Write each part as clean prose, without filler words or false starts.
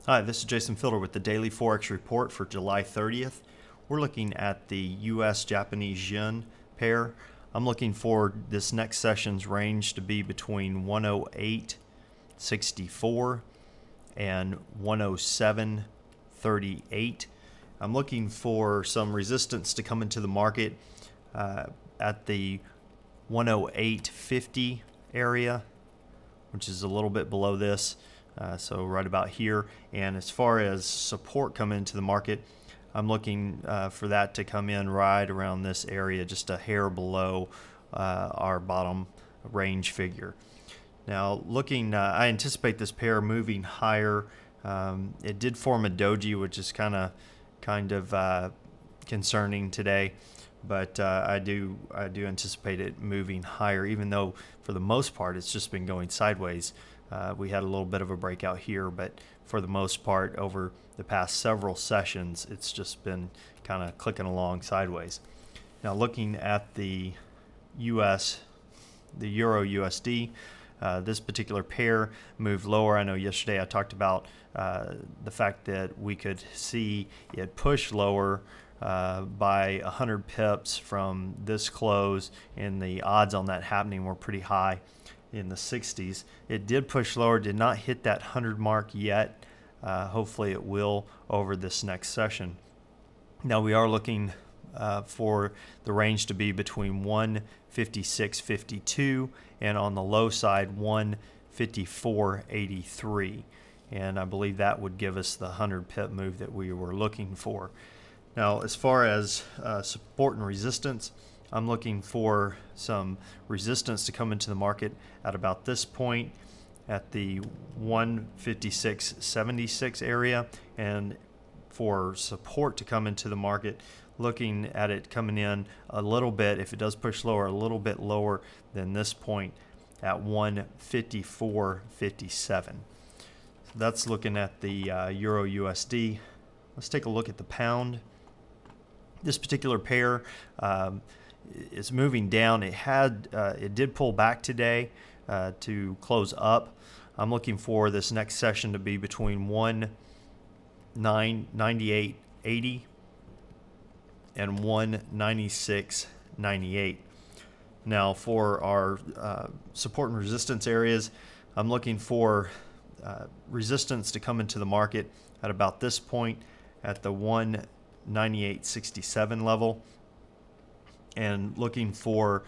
Hi, this is Jason Fielder with the Daily Forex Report for July 30th. We're looking at the US Japanese yen pair. I'm looking for this next session's range to be between 108.64 and 107.38. I'm looking for some resistance to come into the market at the 108.50 area, which is a little bit below this. So right about here. And as far as support coming into the market, I'm looking for that to come in right around this area, just a hair below our bottom range figure. Now looking, I anticipate this pair moving higher. It did form a doji, which is kind of concerning today, but I do anticipate it moving higher, even though for the most part it's just been going sideways. We had a little bit of a breakout here, but for the most part over the past several sessions it's just been kind of clicking along sideways. Now looking at the Euro USD, this particular pair moved lower. I know yesterday I talked about the fact that we could see it push lower by 100 pips from this close, and the odds on that happening were pretty high, in the 60s. It did push lower, did not hit that 100 mark yet. Hopefully it will over this next session. Now we are looking for the range to be between 156.52 and on the low side 154.83, and I believe that would give us the 100 pip move that we were looking for. Now as far as support and resistance, I'm looking for some resistance to come into the market at about this point at the 156.76 area, and for support to come into the market, looking at it coming in a little bit, if it does push lower, a little bit lower than this point at 154.57. So that's looking at the Euro USD. Let's take a look at the pound. This particular pair is moving down. It did pull back today to close up. I'm looking for this next session to be between 198.80 and 196.98. Now for our support and resistance areas, I'm looking for resistance to come into the market at about this point at the 198.67 level, and looking for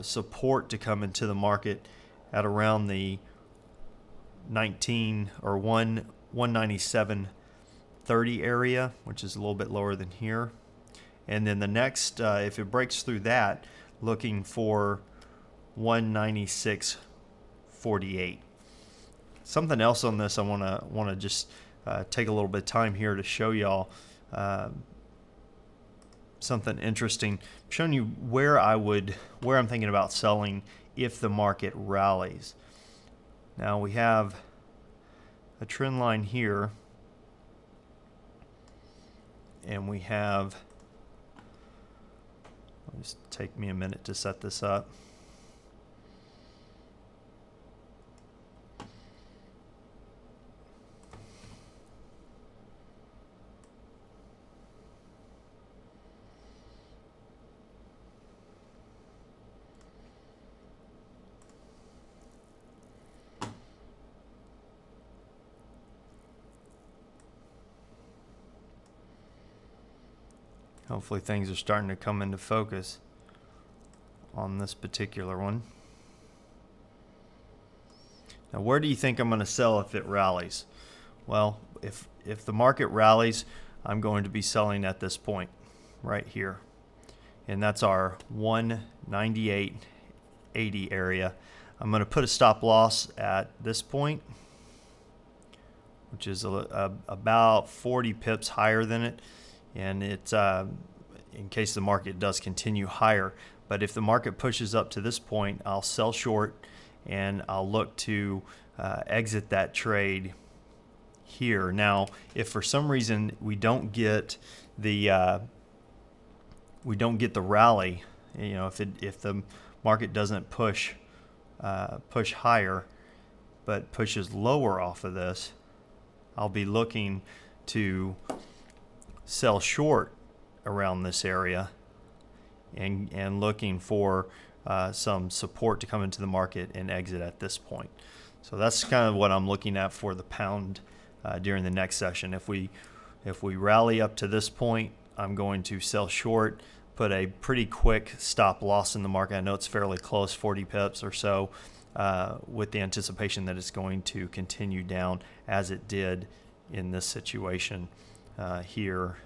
support to come into the market at around the 197.30 area, which is a little bit lower than here. And then the next, if it breaks through that, looking for 196.48. Something else on this I want to just take a little bit of time here to show y'all something interesting. I'm showing you where I'm thinking about selling if the market rallies. Now we have a trend line here, and we have, it'll just take me a minute to set this up. Hopefully things are starting to come into focus on this particular one. Now where do you think I'm going to sell if it rallies? Well, if the market rallies, I'm going to be selling at this point right here, and that's our 198.80 area. I'm going to put a stop loss at this point, which is about 40 pips higher than it, and it's in case the market does continue higher. But if the market pushes up to this point, I'll sell short, and I'll look to exit that trade here. Now if for some reason we don't get the rally, you know, if the market doesn't push higher but pushes lower off of this, I'll be looking to sell short around this area and looking for some support to come into the market and exit at this point. So that's kind of what I'm looking at for the pound during the next session. If we rally up to this point, I'm going to sell short, put a pretty quick stop loss in the market. I know it's fairly close, 40 pips or so, with the anticipation that it's going to continue down as it did in this situation here.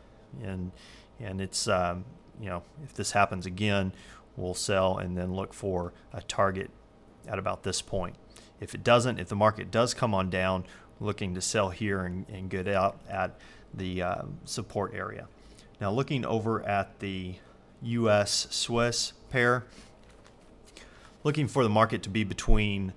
And it's you know, if this happens again, we'll sell and then look for a target at about this point. If it doesn't, if the market does come on down, looking to sell here and get out at the support area. Now looking over at the US Swiss pair, looking for the market to be between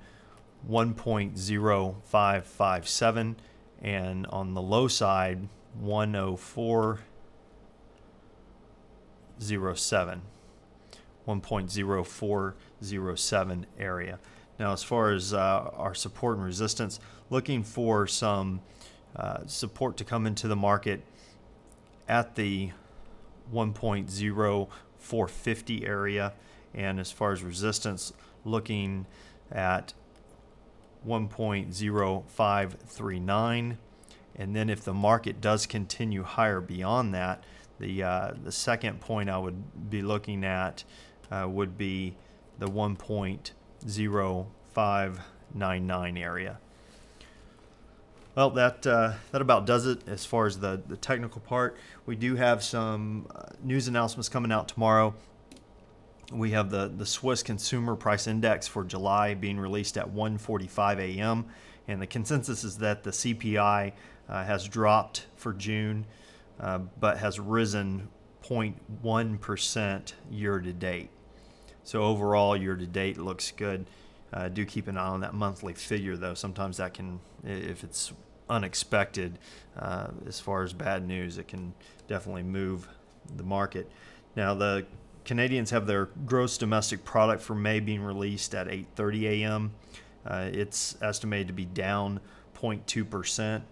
1.0557 and on the low side 1.0407 area. Now as far as our support and resistance, looking for some support to come into the market at the 1.0450 area, and as far as resistance, looking at 1.0539. And then if the market does continue higher beyond that, the second point I would be looking at would be the 1.0599 area. Well, that about does it as far as the technical part. We do have some news announcements coming out tomorrow. We have the Swiss Consumer Price Index for July being released at 1:45 a.m. and the consensus is that the CPI has dropped for June, but has risen 0.1% year to date. So overall, year to date looks good. Do keep an eye on that monthly figure, though. Sometimes that can, if it's unexpected, as far as bad news, it can definitely move the market. Now, the Canadians have their gross domestic product for May being released at 8:30 a.m. It's estimated to be down 0.2%.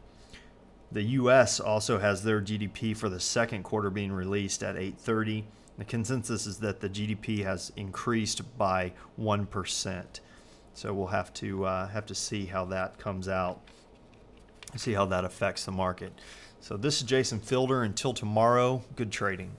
The U.S. also has their GDP for the second quarter being released at 8:30. The consensus is that the GDP has increased by 1%. So we'll have to see how that comes out, see how that affects the market. So this is Jason Fielder. Until tomorrow, good trading.